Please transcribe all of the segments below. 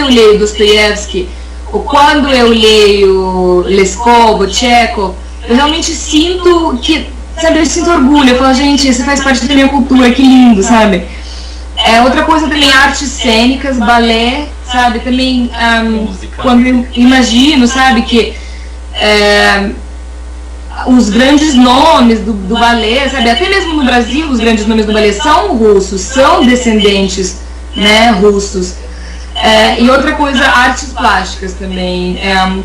eu leio Dostoiévski, ou quando eu leio Leskov, Chekhov, eu realmente sinto que, sabe, eu sinto orgulho, eu falo, gente, isso faz parte da minha cultura, que lindo, sabe? Outra coisa também, artes cênicas, balé, sabe, também, quando eu imagino, sabe, que os grandes nomes do balé, sabe, até mesmo no Brasil, os grandes nomes do balé são russos, são descendentes, né, russos. E outra coisa, artes plásticas também,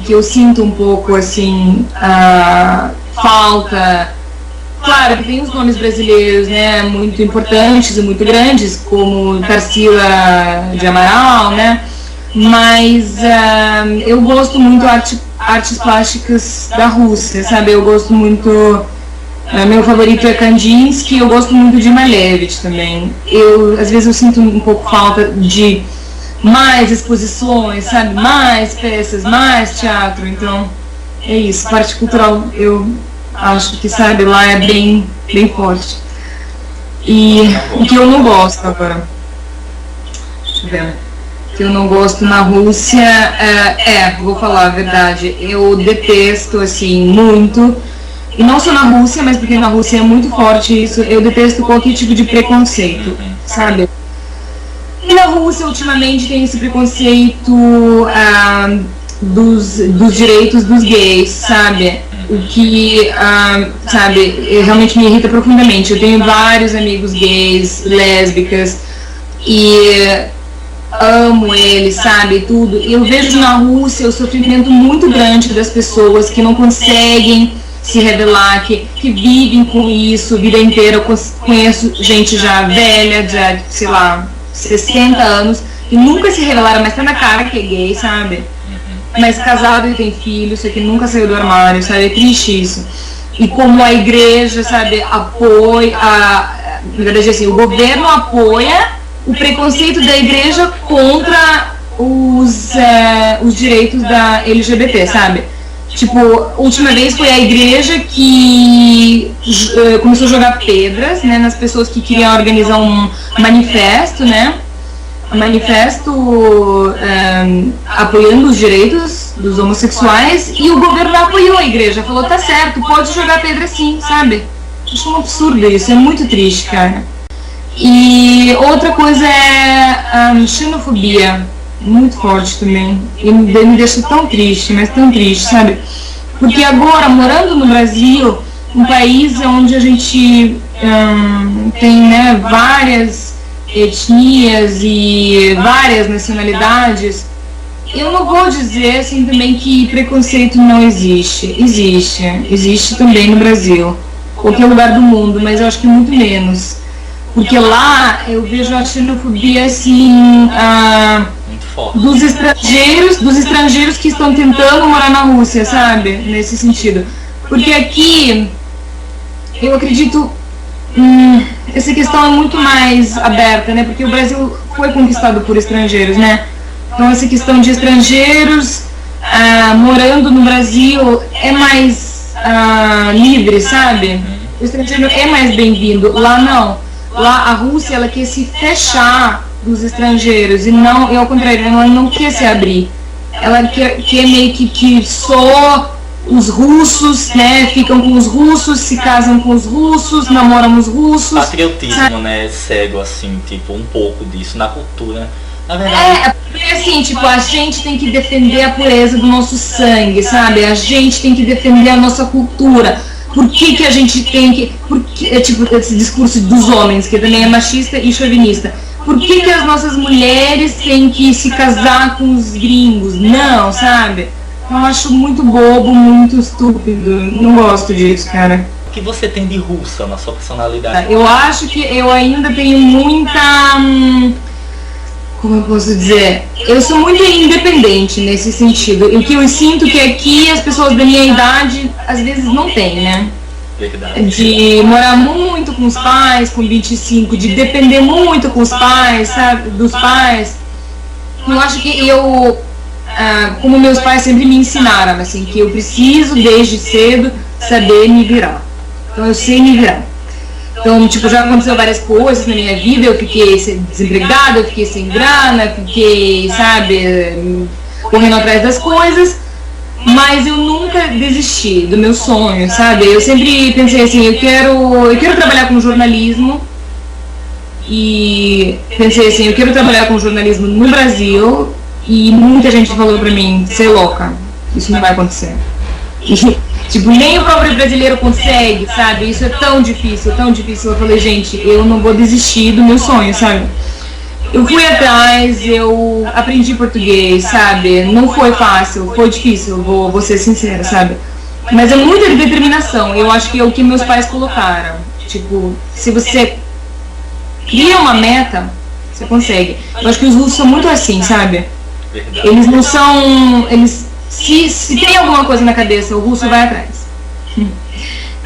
que eu sinto um pouco, assim, falta. Claro que tem os nomes brasileiros, né, muito importantes e muito grandes, como Tarsila de Amaral, né, mas eu gosto muito de artes plásticas da Rússia, sabe, eu gosto muito, meu favorito é Kandinsky, eu gosto muito de Malevich também. Às vezes eu sinto um pouco falta de mais exposições, sabe, mais peças, mais teatro, então é isso, parte cultural eu acho que, sabe, lá é bem forte. E o que eu não gosto agora, deixa eu ver, o que eu não gosto na Rússia, vou falar a verdade, eu detesto, assim, muito, e não só na Rússia, mas porque na Rússia é muito forte isso, eu detesto qualquer tipo de preconceito, sabe? E na Rússia, ultimamente, tem esse preconceito dos direitos dos gays, sabe? O que, sabe, realmente me irrita profundamente. Eu tenho vários amigos gays, lésbicas, e amo eles, sabe, tudo. E eu vejo na Rússia o sofrimento muito grande das pessoas que não conseguem se revelar, que vivem com isso a vida inteira. Eu conheço gente já velha, já, sei lá, 60 anos, e nunca se revelaram, mas tá na cara que é gay, sabe? Mas casado e tem filho, só que nunca saiu do armário, sabe? É triste isso. E como a igreja, sabe, apoia, na verdade assim, o governo apoia o preconceito da igreja contra os direitos da LGBT, sabe? Tipo, a última vez foi a igreja que começou a jogar pedras, né, nas pessoas que queriam organizar um manifesto, né? Manifesto apoiando os direitos dos homossexuais, e o governo apoiou a igreja, falou, tá certo, pode jogar pedra sim, sabe? Acho um absurdo isso, é muito triste, cara. E outra coisa é xenofobia, muito forte também, e me deixa tão triste, mas tão triste, sabe? Porque agora, morando no Brasil, um país onde a gente tem, né, várias etnias e várias nacionalidades, eu não vou dizer assim também que preconceito não existe. Existe também no Brasil, qualquer lugar do mundo, mas eu acho que muito menos. Porque lá eu vejo a xenofobia assim dos estrangeiros que estão tentando morar na Rússia, sabe? Nesse sentido. Porque aqui eu acredito essa questão é muito mais aberta, né? Porque o Brasil foi conquistado por estrangeiros, né? Então essa questão de estrangeiros morando no Brasil é mais livre, sabe? O estrangeiro é mais bem-vindo. Lá não. Lá a Rússia, ela quer se fechar dos estrangeiros e ao contrário, ela não quer se abrir. Ela quer meio que só os russos, né, ficam com os russos, se casam com os russos, namoram os russos. Patriotismo, sabe? Né, cego, assim, tipo, um pouco disso na cultura. Na verdade... porque assim, tipo, a gente tem que defender a pureza do nosso sangue, sabe? A gente tem que defender a nossa cultura. Por que a gente tem que... Porque, tipo, esse discurso dos homens, que também é machista e chauvinista. Por que as nossas mulheres têm que se casar com os gringos? Não, sabe? Eu acho muito bobo, muito estúpido. Não gosto disso, cara. O que você tem de russa na sua personalidade? Eu acho que eu ainda tenho muita... Como eu posso dizer? Eu sou muito independente nesse sentido. O que eu sinto que aqui as pessoas da minha idade às vezes não têm, né? Verdade. De morar muito com os pais, com 25, de depender muito com os pais, sabe? Dos pais. Eu acho que como meus pais sempre me ensinaram, assim, que eu preciso desde cedo saber me virar. Então eu sei me virar. Então, tipo, já aconteceu várias coisas na minha vida, eu fiquei desempregada, eu fiquei sem grana, fiquei, sabe, correndo atrás das coisas, mas eu nunca desisti do meu sonho, sabe? Eu sempre pensei assim, eu quero trabalhar com jornalismo, e pensei assim, eu quero trabalhar com jornalismo no Brasil, e muita gente falou pra mim, você é louca, isso não vai acontecer. E, tipo, nem o próprio brasileiro consegue, sabe? Isso é tão difícil, tão difícil. Eu falei, gente, eu não vou desistir do meu sonho, sabe? Eu fui atrás, eu aprendi português, sabe? Não foi fácil, foi difícil, vou ser sincera, sabe? Mas é muita determinação, eu acho que é o que meus pais colocaram. Tipo, se você cria uma meta, você consegue. Eu acho que os russos são muito assim, sabe? Eles não são... Se tem alguma coisa na cabeça, o russo vai atrás.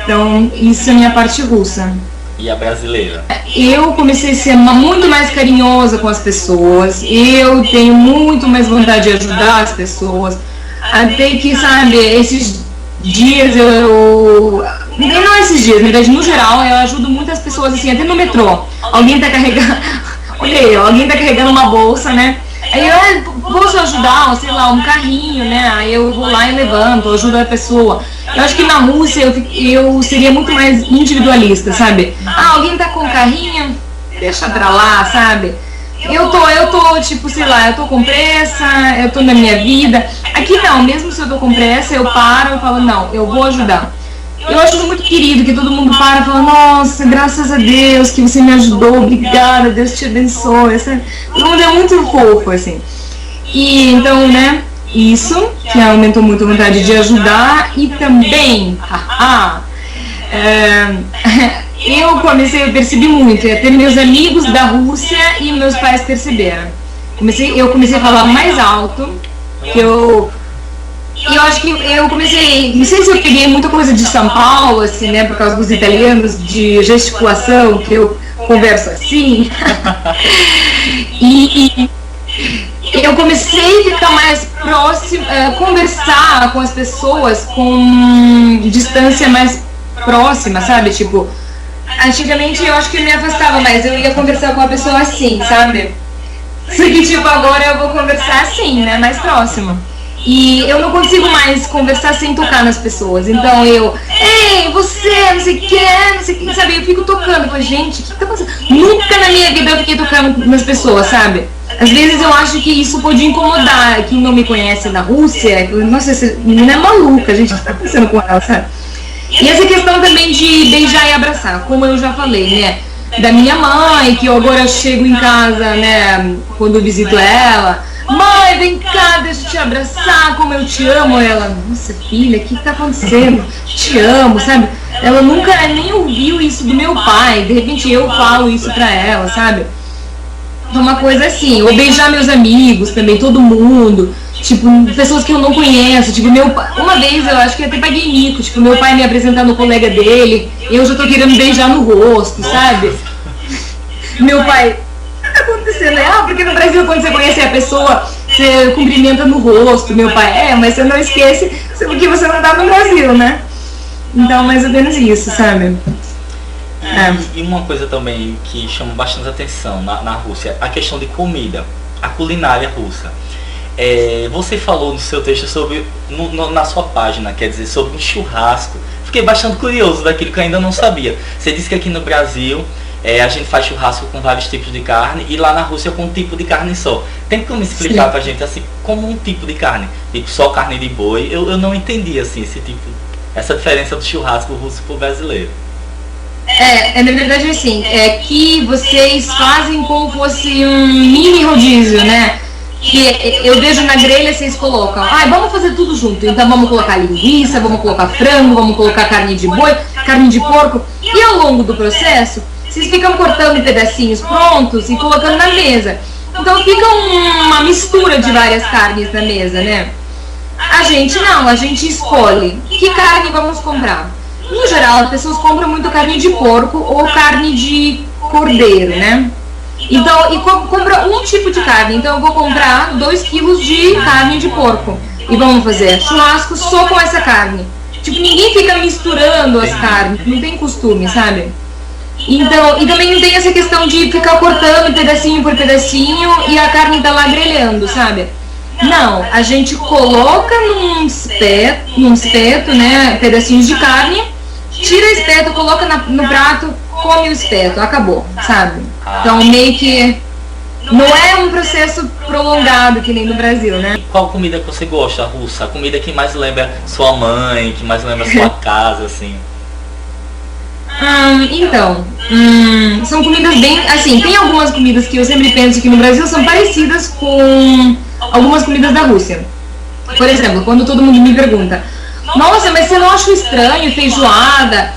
Então, isso é a minha parte russa. E a brasileira? Eu comecei a ser muito mais carinhosa com as pessoas. Eu tenho muito mais vontade de ajudar as pessoas. Até que, sabe, esses dias não esses dias, na verdade, no geral, eu ajudo muitas pessoas, assim, até no metrô. Alguém tá carregando... Olha aí, alguém tá carregando uma bolsa, né? Aí eu posso ajudar, sei lá, um carrinho, né? Aí eu vou lá e levanto, ajudo a pessoa. Eu acho que na Rússia eu seria muito mais individualista, sabe? Ah, alguém tá com um carrinho? Deixa pra lá, sabe? Eu tô, tipo, sei lá, eu tô com pressa, eu tô na minha vida. Aqui não, mesmo se eu tô com pressa, eu paro e falo, não, eu vou ajudar. Eu acho muito querido que todo mundo para e fala, nossa, graças a Deus que você me ajudou, obrigada, Deus te abençoe. Todo mundo é muito fofo, assim. E então, né, isso que aumentou muito a vontade de ajudar. E também, eu percebi muito, até meus amigos da Rússia e meus pais perceberam. Eu comecei a falar mais alto, que eu acho que eu comecei, não sei se eu peguei muita coisa de São Paulo, assim, né, por causa dos italianos, de gesticulação, que eu converso assim. E eu comecei a ficar mais próximo, conversar com as pessoas com distância mais próxima, sabe? Tipo, antigamente eu acho que eu me afastava mais, eu ia conversar com a pessoa assim, sabe? Só que, tipo, agora eu vou conversar assim, né, mais próximo. E eu não consigo mais conversar sem tocar nas pessoas. Então ei, você, não sei o que, sabe? Eu fico tocando. Eu falo, gente, o que tá acontecendo? Nunca na minha vida eu fiquei tocando nas pessoas, sabe? Às vezes eu acho que isso pode incomodar quem não me conhece na Rússia. Nossa, essa menina é maluca, gente, o que tá acontecendo com ela, sabe? E essa questão também de beijar e abraçar, como eu já falei, né? Da minha mãe, que eu agora chego em casa, né, quando eu visito ela. Mãe, vem cá, deixa eu te abraçar, como eu te amo. Ela, nossa filha, o que tá acontecendo? Te amo, sabe? Ela nunca nem ouviu isso do meu pai. De repente eu falo isso pra ela, sabe? Uma coisa assim. Ou beijar meus amigos também, todo mundo. Tipo, pessoas que eu não conheço. Tipo, meu pai, uma vez eu acho que até paguei mico. Tipo, meu pai me apresentando o colega dele. Eu já tô querendo beijar no rosto, sabe? Meu pai... acontecendo, porque no Brasil quando você conhece a pessoa, você cumprimenta no rosto, meu pai, mas você não esquece porque você não tá no Brasil, né? Então, mais ou menos isso, sabe? E uma coisa também que chama bastante atenção na Rússia, a questão de comida, a culinária russa. Você falou no seu texto sobre, na sua página, quer dizer, sobre um churrasco. Fiquei bastante curioso daquilo que eu ainda não sabia. Você disse que aqui no Brasil a gente faz churrasco com vários tipos de carne e lá na Rússia com um tipo de carne só. Tem como explicar Sim. pra gente assim, como um tipo de carne? Tipo, só carne de boi? Eu não entendi assim, essa diferença do churrasco russo pro brasileiro. Na verdade assim, que vocês fazem como fosse um mini rodízio, né? Que eu vejo na grelha, vocês colocam, vamos fazer tudo junto, então vamos colocar linguiça, vamos colocar frango, vamos colocar carne de boi, carne de porco, e ao longo do processo, vocês ficam cortando pedacinhos prontos e colocando na mesa. Então fica uma mistura de várias carnes na mesa, né? A gente não, a gente escolhe que carne vamos comprar. No geral, as pessoas compram muito carne de porco ou carne de cordeiro, né? Então, e compra um tipo de carne. Então eu vou comprar 2 quilos de carne de porco. E vamos fazer churrasco só com essa carne. Tipo, ninguém fica misturando as carnes, não tem costume, sabe? Então, e também não tem essa questão de ficar cortando pedacinho por pedacinho e a carne tá lá grelhando, sabe? Não, a gente coloca num espeto, né, pedacinhos de carne, tira o espeto, coloca no prato, come o espeto, acabou, sabe? Então meio que não é um processo prolongado que nem no Brasil, né? Qual comida que você gosta, russa? A comida que mais lembra sua mãe, que mais lembra sua casa, assim? Então, são comidas bem, assim, tem algumas comidas que eu sempre penso que no Brasil são parecidas com algumas comidas da Rússia. Por exemplo, quando todo mundo me pergunta, nossa, mas você não acha estranho feijoada?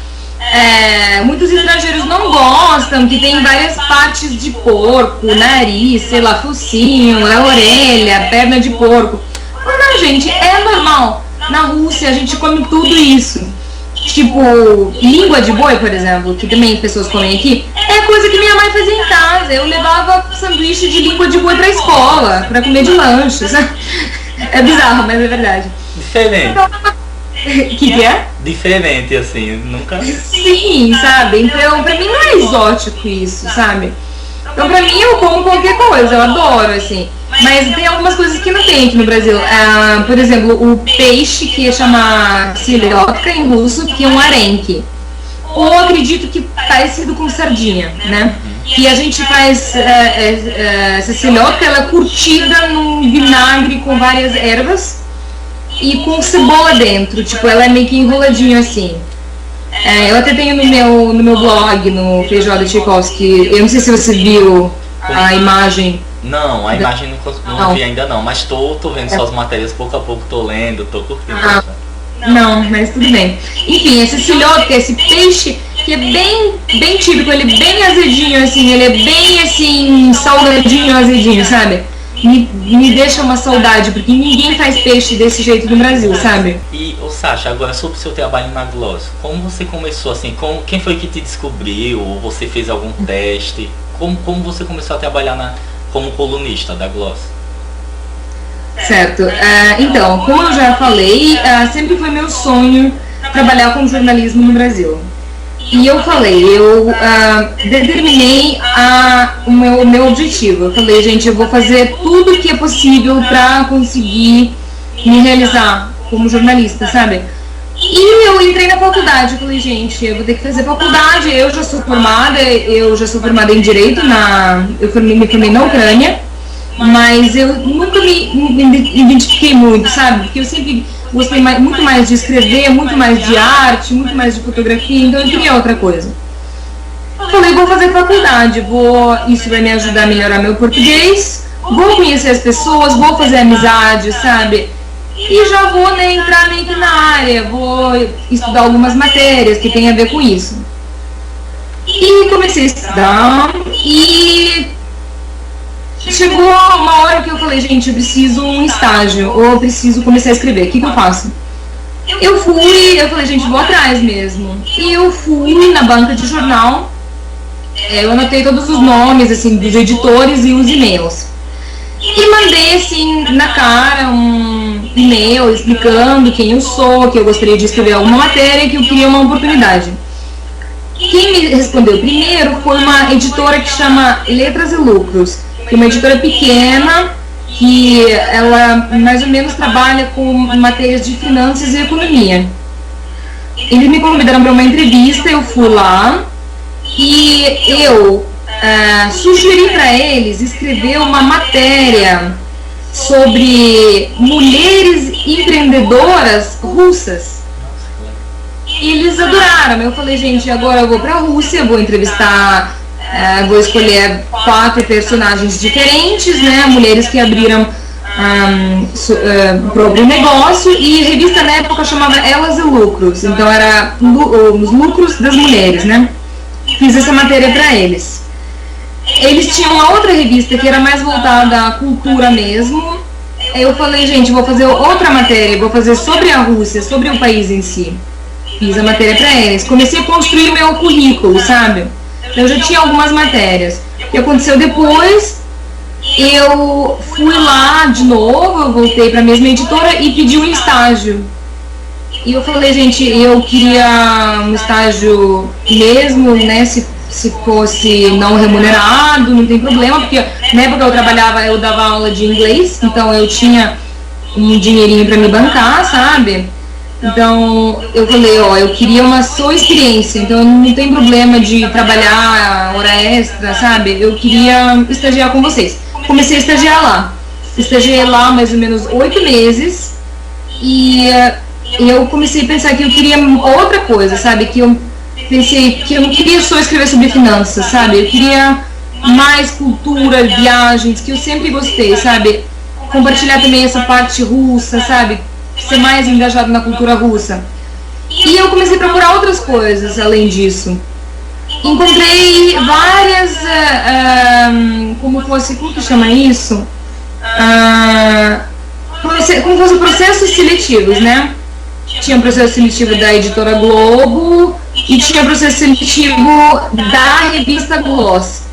Muitos estrangeiros não gostam, que tem várias partes de porco, nariz, sei lá, focinho, orelha, perna de porco. Mas não, gente, é normal. Na Rússia a gente come tudo isso. Tipo, língua de boi, por exemplo, que também pessoas comem aqui, é coisa que minha mãe fazia em casa. Eu levava sanduíche de língua de boi pra escola, pra comer de lanche, sabe? É bizarro, mas é verdade. Diferente. Que é? Diferente, assim, nunca... Sim, sabe? Então, pra mim não é exótico isso, sabe? Então, pra mim, eu como qualquer coisa, eu adoro, assim. Mas tem algumas coisas que não tem aqui no Brasil. Por exemplo, o peixe, que chama seliotka em russo, que é um arenque. Ou acredito que parecido com sardinha, né? E a gente faz essa seliotka, ela é curtida num vinagre com várias ervas e com cebola dentro. Tipo, ela é meio que enroladinho assim. Eu até tenho no meu blog, no Feijoada Tchaikovsky, eu não sei se você viu a imagem. Não, a imagem não vi ainda não, mas tô vendo suas matérias pouco a pouco, tô lendo, tô curtindo. Não, mas tudo bem. Enfim, esse seliotka, esse peixe que é bem típico, ele é bem azedinho assim, ele é bem assim, salgadinho, azedinho, sabe? Me deixa uma saudade, porque ninguém faz peixe desse jeito no Brasil, sabe? E, Sasha, agora sobre o seu trabalho na Gloss, como você começou assim, quem foi que te descobriu, ou você fez algum teste? Como você começou a trabalhar como colunista da Gloss? Certo, então, como eu já falei, sempre foi meu sonho trabalhar com jornalismo no Brasil. E eu falei, eu determinei o meu objetivo. Eu falei, gente, eu vou fazer tudo que é possível para conseguir me realizar como jornalista, sabe? E eu entrei na faculdade, eu falei, gente, eu vou ter que fazer faculdade, eu já sou formada em Direito, me formei na Ucrânia, mas eu nunca me identifiquei muito, sabe? Porque eu sempre gostei muito mais de escrever, muito mais de arte, muito mais de fotografia, então eu queria outra coisa. Eu falei, vou fazer faculdade, isso vai me ajudar a melhorar meu português, vou conhecer as pessoas, vou fazer amizade, sabe? E já vou entrar meio que na área, vou estudar algumas matérias que tem a ver com isso. E comecei a estudar e chegou uma hora que eu falei, gente, eu preciso um estágio, ou eu preciso começar a escrever, o que eu faço? Eu falei, gente, vou atrás mesmo. E eu fui na banca de jornal, eu anotei todos os nomes, assim, dos editores e os e-mails. E mandei, assim, na cara um e-mail explicando quem eu sou, que eu gostaria de escrever alguma matéria, que eu queria uma oportunidade. Quem me respondeu primeiro foi uma editora que chama Letras e Lucros, que é uma editora pequena, que ela mais ou menos trabalha com matérias de finanças e economia. Eles me convidaram para uma entrevista, eu fui lá e eu sugeri para eles escrever uma matéria sobre mulheres empreendedoras russas. E eles adoraram. Eu falei, gente, agora eu vou para a Rússia, vou entrevistar, vou escolher 4 personagens diferentes, né, mulheres que abriram próprio negócio, e a revista na época chamava Elas e Lucros, então era os lucros das mulheres, né? Fiz essa matéria para eles. Eles tinham uma outra revista que era mais voltada à cultura mesmo. Eu falei, gente, vou fazer outra matéria, vou fazer sobre a Rússia, sobre o país em si. Fiz a matéria para eles. Comecei a construir meu currículo, sabe? Eu já tinha algumas matérias. O que aconteceu depois? Eu fui lá de novo, eu voltei para a mesma editora e pedi um estágio. E eu falei, gente, eu queria um estágio mesmo, né? Se se fosse não remunerado, não tem problema, porque na época eu trabalhava, eu dava aula de inglês, então eu tinha um dinheirinho para me bancar, sabe? Então eu falei, ó, eu queria uma só experiência, então não tem problema de trabalhar hora extra, sabe? Eu queria estagiar com vocês. Comecei a estagiar lá. Estagiei lá mais ou menos 8 meses e eu comecei a pensar que eu queria outra coisa, sabe? Que eu pensei que eu não queria só escrever sobre finanças, sabe? Eu queria mais cultura, viagens, que eu sempre gostei, sabe? Compartilhar também essa parte russa, sabe? Ser mais engajado na cultura russa. E eu comecei a procurar outras coisas além disso. Encontrei várias, como que chama isso? Como fossem processos seletivos, né? Tinha um processo seletivo da editora Globo e tinha processo seletivo da revista Gloss.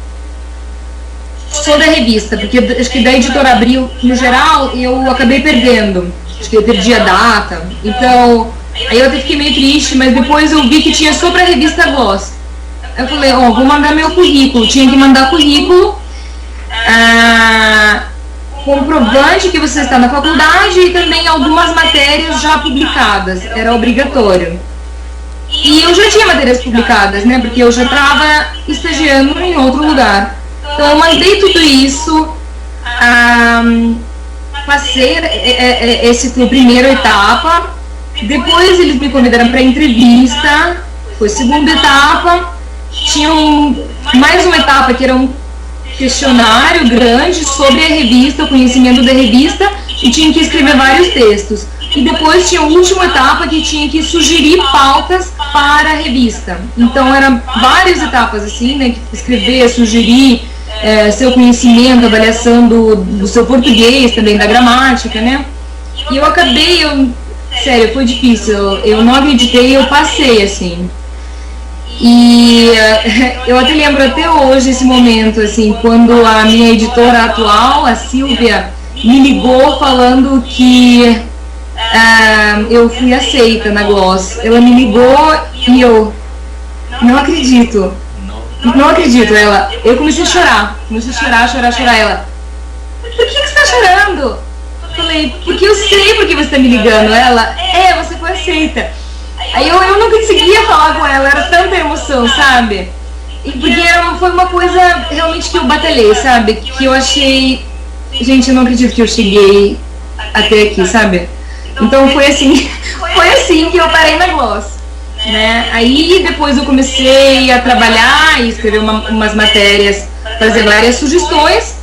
Só da revista, porque acho que da editora Abril, no geral, eu acabei perdendo. Acho que eu perdi a data. Então, aí eu até fiquei meio triste, mas depois eu vi que tinha só pra revista Gloss. Eu falei, ó, vou mandar meu currículo. Tinha que mandar currículo, comprovante que você está na faculdade e também algumas matérias já publicadas. Era obrigatório. E eu já tinha matérias publicadas, né? Porque eu já estava estagiando em outro lugar. Então eu mandei tudo isso, passei, esse foi a primeira etapa. Depois eles me convidaram para entrevista, foi a segunda etapa. Tinha mais uma etapa que era um questionário grande sobre a revista, o conhecimento da revista, e tinha que escrever vários textos. E depois tinha a última etapa que tinha que sugerir pautas para a revista. Então eram várias etapas assim, né? Escrever, sugerir, seu conhecimento, avaliação do seu português, também da gramática, né? E eu acabei, sério, foi difícil, eu não acreditei, eu passei assim. E eu até lembro até hoje esse momento, assim, quando a minha editora atual, a Silvia, me ligou falando que eu fui aceita na Gloss. Ela me ligou e eu não acredito. Não acredito, eu comecei a chorar, chorar, ela, por que você está chorando? Eu falei, porque eu sei por que você está me ligando. Ela, você foi aceita. Aí eu não conseguia falar com ela, era tanta emoção, sabe? E porque foi uma coisa realmente que eu batalhei, sabe? Que eu achei, gente, eu não acredito que eu cheguei até aqui, sabe? Então foi assim que eu parei na Gloss. Né? Aí depois eu comecei a trabalhar e escrever umas matérias, fazer várias sugestões,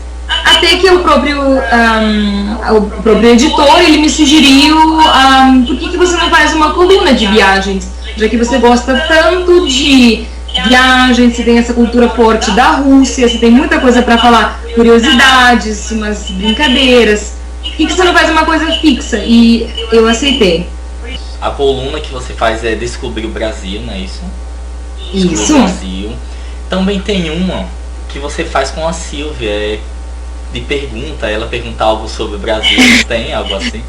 até que o próprio editor, ele me sugeriu, por que você não faz uma coluna de viagens, já que você gosta tanto de viagens, você tem essa cultura forte da Rússia, você tem muita coisa para falar, curiosidades, umas brincadeiras, por que você não faz uma coisa fixa? E eu aceitei. A coluna que você faz é Descobrir o Brasil, não é isso? Descobrir isso. O Brasil. Também tem uma que você faz com a Silvia, de pergunta, ela pergunta algo sobre o Brasil, tem algo assim?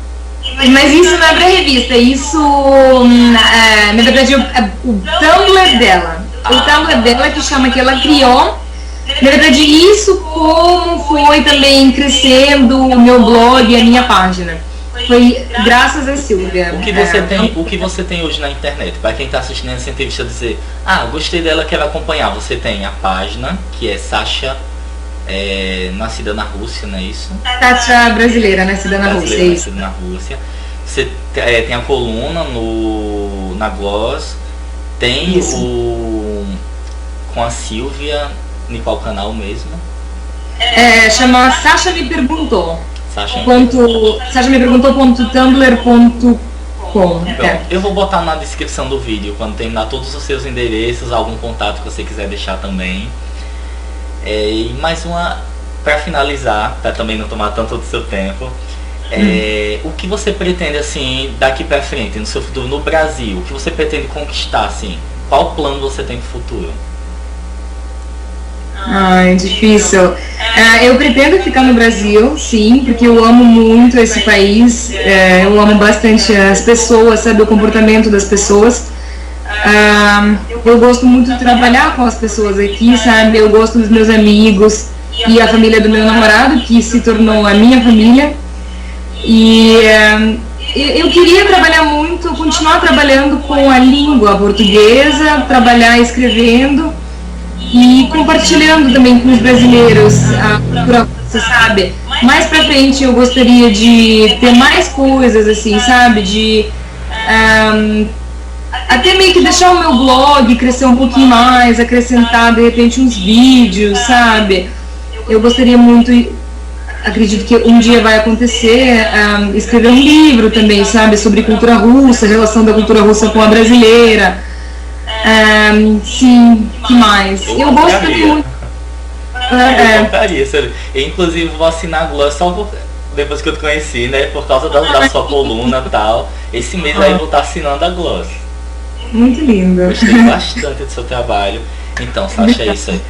Mas isso não é pra revista, isso, na verdade, o Tumblr dela. O Tumblr dela que chama, que ela criou. Na verdade, isso como foi também crescendo o meu blog e a minha página. Foi graças a Silvia. O que você tem hoje na internet? Para quem está assistindo essa entrevista dizer, gostei dela, quero acompanhar. Você tem a página, que é Sasha, nascida na Rússia, não é isso? Sasha brasileira, nascida na Rússia. Nascida na Rússia. Você tem a coluna na Gloss, tem com a Silvia, em qual canal mesmo? Chama Sasha Me Perguntou. Sasha me perguntou.tumblr.com. Eu vou botar na descrição do vídeo, quando terminar, todos os seus endereços, algum contato que você quiser deixar também. E mais uma, para finalizar, para também não tomar tanto do seu tempo, o que você pretende, assim, daqui para frente, no seu futuro, no Brasil, o que você pretende conquistar, assim? Qual plano você tem pro futuro? É difícil. Eu pretendo ficar no Brasil, sim, porque eu amo muito esse país, eu amo bastante as pessoas, sabe, o comportamento das pessoas. Eu gosto muito de trabalhar com as pessoas aqui, sabe? Eu gosto dos meus amigos e a família do meu namorado, que se tornou a minha família. E eu queria trabalhar muito, continuar trabalhando com a língua portuguesa, trabalhar escrevendo e compartilhando também com os brasileiros a cultura, você sabe? Mais pra frente eu gostaria de ter mais coisas, assim, sabe? De até meio que deixar o meu blog crescer um pouquinho mais, acrescentar de repente uns vídeos, sabe? Eu gostaria muito, acredito que um dia vai acontecer, escrever um livro também, sabe? Sobre cultura russa, relação da cultura russa com a brasileira. Sim, que mais? Eu gosto muito. Eu compraria, sério. Eu, inclusive, vou assinar a Gloss só depois que eu te conheci, né? Por causa da sua coluna e tal. Esse mês aí eu vou estar assinando a Gloss. Muito linda. Gostei bastante do seu trabalho. Então, Sasha, é isso aí.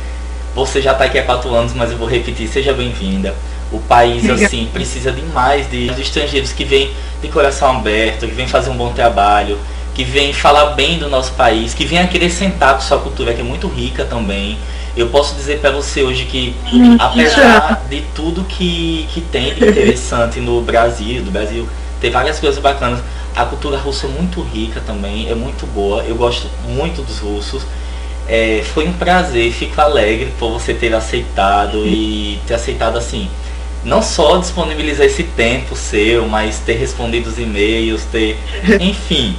Você já está aqui há 4 anos, mas eu vou repetir, seja bem-vinda. O país, assim, precisa demais de estrangeiros que vêm de coração aberto, que vêm fazer um bom trabalho, que vêm falar bem do nosso país, que vêm acrescentar com sua cultura, que é muito rica também. Eu posso dizer para você hoje que, apesar de tudo que tem de interessante no Brasil, tem várias coisas bacanas, a cultura russa é muito rica também, é muito boa, eu gosto muito dos russos. Foi um prazer, fico alegre por você ter aceitado e ter aceitado assim, não só disponibilizar esse tempo seu, mas ter respondido os e-mails, enfim,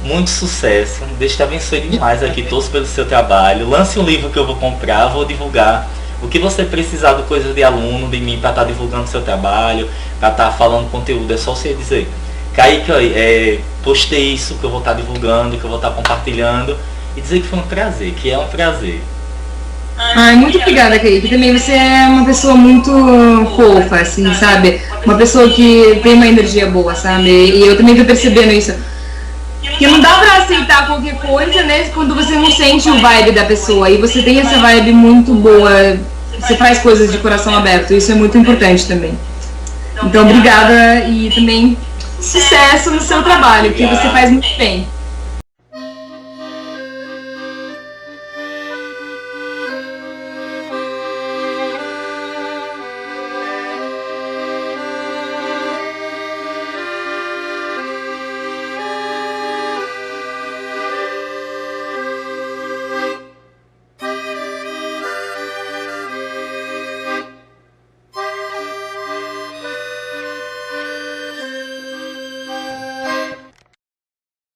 muito sucesso. Deus te abençoe demais aqui, torço pelo seu trabalho. Lance um livro que eu vou comprar, vou divulgar. O que você precisar de coisa de aluno, de mim, para estar divulgando o seu trabalho, para estar falando conteúdo, é só você dizer: Kaique, postei isso que eu vou estar divulgando, que eu vou estar compartilhando, e dizer que foi um prazer, que é um prazer. Muito obrigada, Kaique. Também você é uma pessoa muito fofa, assim, sabe? Uma pessoa que tem uma energia boa, sabe? E eu também tô percebendo isso. Que não dá pra aceitar qualquer coisa, né? Quando você não sente o vibe da pessoa. E você tem essa vibe muito boa. Você faz coisas de coração aberto. Isso é muito importante também. Então, obrigada e também sucesso no seu trabalho, que você faz muito bem.